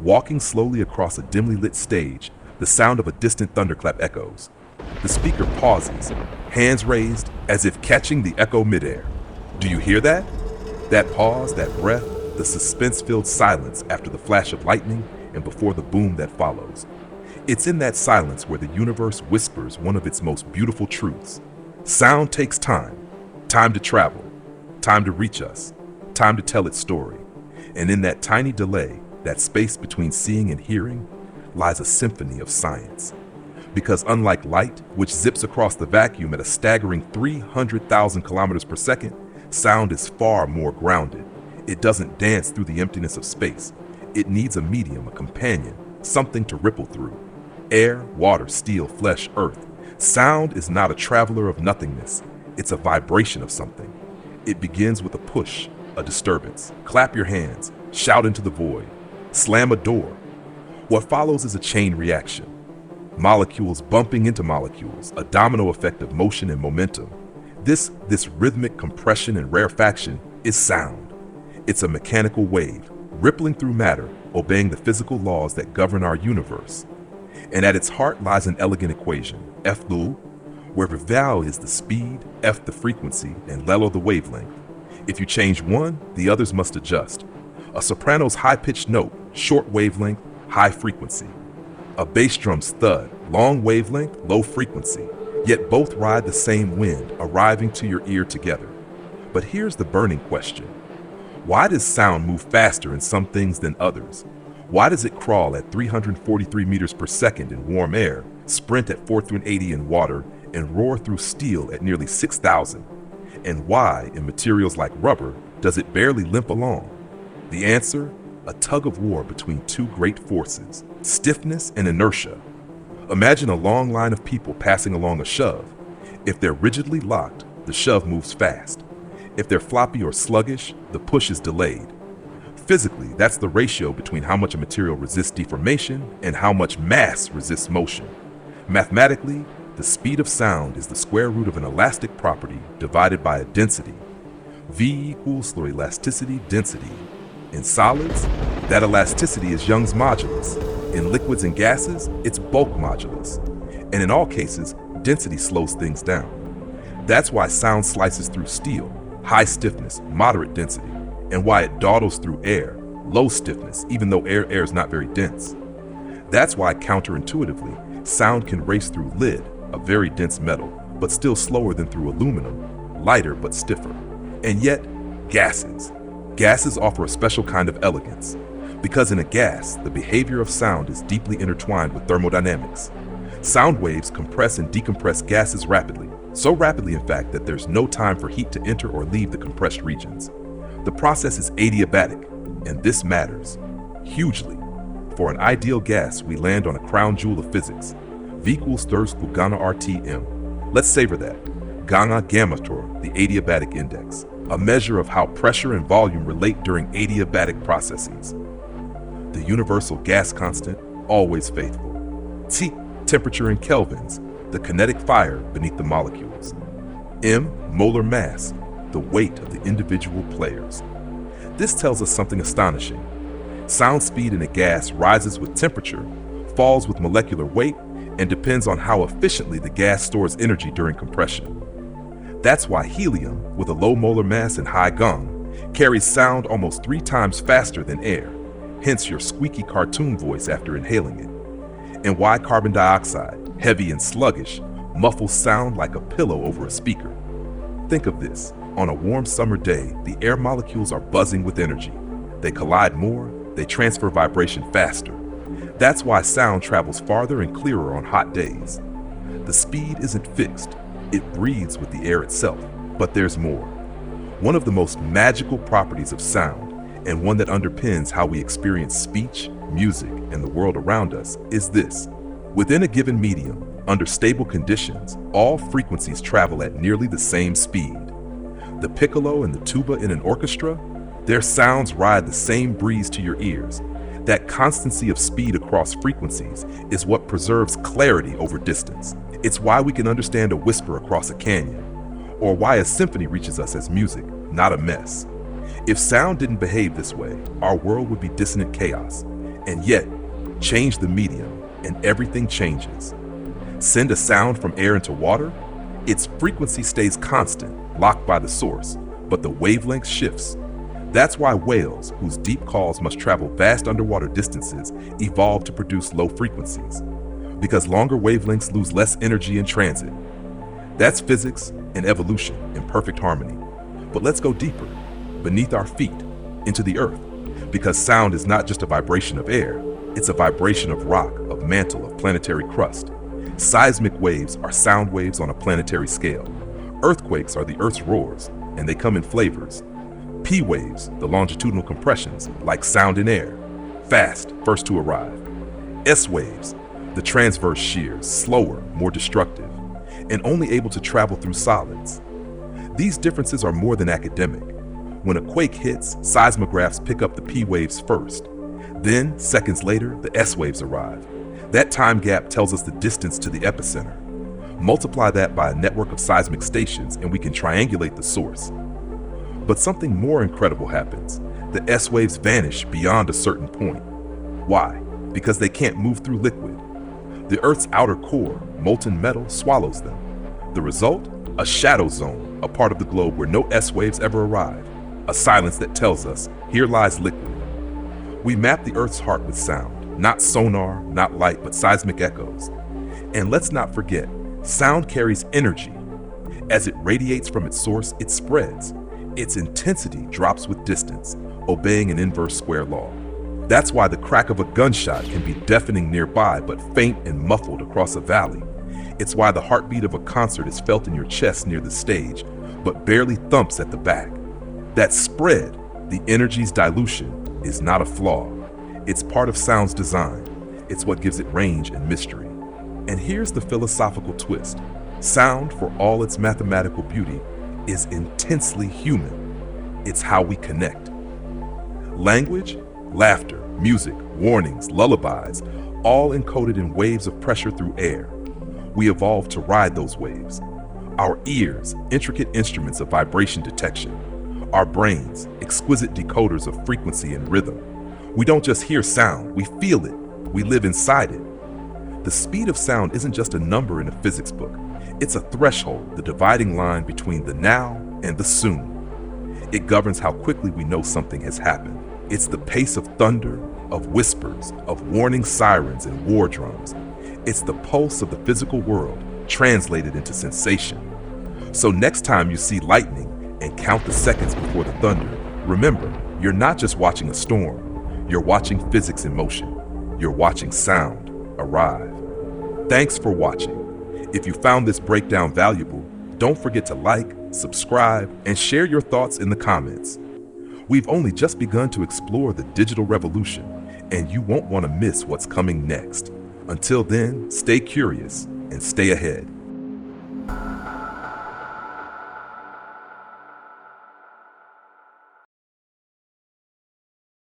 Walking slowly across a dimly lit stage, the sound of a distant thunderclap echoes. The speaker pauses, hands raised, as if catching the echo midair. Do you hear that? That pause, that breath, the suspense-filled silence after the flash of lightning and before the boom that follows. It's in that silence where the universe whispers one of its most beautiful truths. Sound takes time. Time to travel. Time to reach us. Time to tell its story. And in that tiny delay, that space between seeing and hearing, lies a symphony of science. Because unlike light, which zips across the vacuum at a staggering 300,000 kilometers per second, sound is far more grounded. It doesn't dance through the emptiness of space. It needs a medium, a companion, something to ripple through. Air, water, steel, flesh, earth. Sound is not a traveler of nothingness. It's a vibration of something. It begins with a push, a disturbance. Clap your hands, shout into the void, slam a door. What follows is a chain reaction. Molecules bumping into molecules, a domino effect of motion and momentum. This rhythmic compression and rarefaction is sound. It's a mechanical wave, rippling through matter, obeying the physical laws that govern our universe. And at its heart lies an elegant equation, F-Lu, where Vowel is the speed, F the frequency, and Lelo the wavelength. If you change one, the others must adjust. A soprano's high-pitched note, short wavelength, high frequency. A bass drum's thud, long wavelength, low frequency. Yet both ride the same wind, arriving to your ear together. But here's the burning question. Why does sound move faster in some things than others? Why does it crawl at 343 meters per second in warm air, sprint at 480 in water, and roar through steel at nearly 6,000? And why, in materials like rubber, does it barely limp along? The answer? A tug of war between two great forces, stiffness and inertia. Imagine a long line of people passing along a shove. If they're rigidly locked, the shove moves fast. If they're floppy or sluggish, the push is delayed. Physically, that's the ratio between how much a material resists deformation and how much mass resists motion. Mathematically, the speed of sound is the square root of an elastic property divided by a density. V equals the elasticity density. In solids, that elasticity is Young's modulus. In liquids and gases, it's bulk modulus. And in all cases, density slows things down. That's why sound slices through steel, high stiffness, moderate density, and why it dawdles through air, low stiffness, even though air is not very dense. That's why counterintuitively, sound can race through lead, a very dense metal, but still slower than through aluminum, lighter but stiffer. And yet, gases. Gases offer a special kind of elegance. Because in a gas, the behavior of sound is deeply intertwined with thermodynamics. Sound waves compress and decompress gases rapidly, so rapidly in fact that there's no time for heat to enter or leave the compressed regions. The process is adiabatic, and this matters hugely. For an ideal gas, we land on a crown jewel of physics. V equals thirds ku gamma RTM. Let's savor that. Gamma gammator, the adiabatic index, a measure of how pressure and volume relate during adiabatic processes. The universal gas constant, always faithful. T, temperature in kelvins, the kinetic fire beneath the molecules. M, molar mass, the weight of the individual players. This tells us something astonishing. Sound speed in a gas rises with temperature, falls with molecular weight, and depends on how efficiently the gas stores energy during compression. That's why helium, with a low molar mass and high gong, carries sound almost 3 times faster than air, hence your squeaky cartoon voice after inhaling it. And why carbon dioxide, heavy and sluggish, muffles sound like a pillow over a speaker. Think of this. On a warm summer day, the air molecules are buzzing with energy. They collide more, they transfer vibration faster. That's why sound travels farther and clearer on hot days. The speed isn't fixed, it breathes with the air itself. But there's more. One of the most magical properties of sound, and one that underpins how we experience speech, music, and the world around us, is this. Within a given medium, under stable conditions, all frequencies travel at nearly the same speed. The piccolo and the tuba in an orchestra, their sounds ride the same breeze to your ears. That constancy of speed across frequencies is what preserves clarity over distance. It's why we can understand a whisper across a canyon, or why a symphony reaches us as music, not a mess. If sound didn't behave this way, our world would be dissonant chaos. And yet, change the medium and everything changes. Send a sound from air into water, its frequency stays constant, locked by the source, but the wavelength shifts. That's why whales, whose deep calls must travel vast underwater distances, evolved to produce low frequencies, because longer wavelengths lose less energy in transit. That's physics and evolution in perfect harmony. But let's go deeper, beneath our feet, into the earth, because sound is not just a vibration of air, it's a vibration of rock, of mantle, of planetary crust. Seismic waves are sound waves on a planetary scale. Earthquakes are the Earth's roars, and they come in flavors. P waves, the longitudinal compressions, like sound in air, fast, first to arrive. S waves, the transverse shears, slower, more destructive, and only able to travel through solids. These differences are more than academic. When a quake hits, seismographs pick up the P waves first. Then, seconds later, the S waves arrive. That time gap tells us the distance to the epicenter. Multiply that by a network of seismic stations and we can triangulate the source. But something more incredible happens. The S waves vanish beyond a certain point. Why? Because they can't move through liquid. The Earth's outer core, molten metal, swallows them. The result? A shadow zone, a part of the globe where no S waves ever arrive. A silence that tells us, here lies liquid. We map the Earth's heart with sound, not sonar, not light, but seismic echoes. And let's not forget, sound carries energy. As it radiates from its source, it spreads. Its intensity drops with distance, obeying an inverse square law. That's why the crack of a gunshot can be deafening nearby but faint and muffled across a valley. It's why the heartbeat of a concert is felt in your chest near the stage, but barely thumps at the back. That spread, the energy's dilution, is not a flaw. It's part of sound's design. It's what gives it range and mystery. And here's the philosophical twist. Sound, for all its mathematical beauty, is intensely human. It's how we connect. Language, laughter, music, warnings, lullabies, all encoded in waves of pressure through air. We evolved to ride those waves. Our ears, intricate instruments of vibration detection. Our brains, exquisite decoders of frequency and rhythm. We don't just hear sound, we feel it. We live inside it. The speed of sound isn't just a number in a physics book. It's a threshold, the dividing line between the now and the soon. It governs how quickly we know something has happened. It's the pace of thunder, of whispers, of warning sirens and war drums. It's the pulse of the physical world, translated into sensation. So next time you see lightning and count the seconds before the thunder, remember, you're not just watching a storm. You're watching physics in motion. You're watching sound arrive. Thanks for watching. If you found this breakdown valuable, don't forget to like, subscribe, and share your thoughts in the comments. We've only just begun to explore the digital revolution, and you won't want to miss what's coming next. Until then, stay curious and stay ahead.